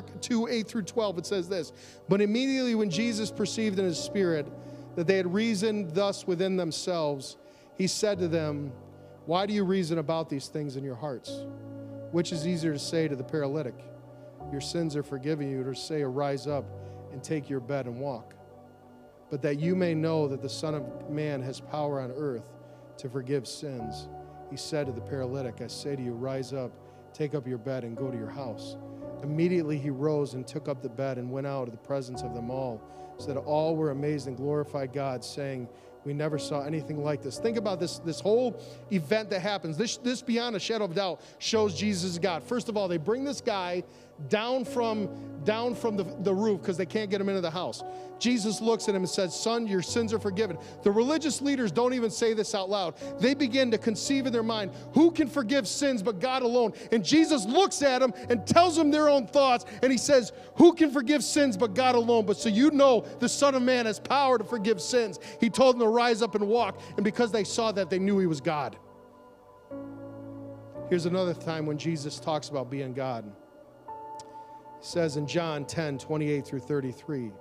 Mark 2, 8 through 12, it says this, "But immediately when Jesus perceived in his spirit that they had reasoned thus within themselves, he said to them, 'Why do you reason about these things in your hearts? Which is easier to say to the paralytic, your sins are forgiven you, or to say, arise up and take your bed and walk? But that you may know that the Son of Man has power on earth to forgive sins.' He said to the paralytic, 'I say to you, rise up, take up your bed and go to your house.' Immediately he rose and took up the bed and went out of the presence of them all, so that all were amazed and glorified God, saying, 'We never saw anything like this.'" Think about this whole event that happens. This beyond a shadow of doubt shows Jesus is God. First of all, they bring this guy down from the roof because they can't get him into the house. Jesus looks at him and says, "Son, your sins are forgiven." The religious leaders don't even say this out loud. They begin to conceive in their mind, who can forgive sins but God alone? And Jesus looks at them and tells them their own thoughts, and he says, "Who can forgive sins but God alone? But so you know the Son of Man has power to forgive sins." He told them to rise up and walk, and because they saw that, they knew he was God. Here's another time when Jesus talks about being God. He says in John 10, 28 through 33,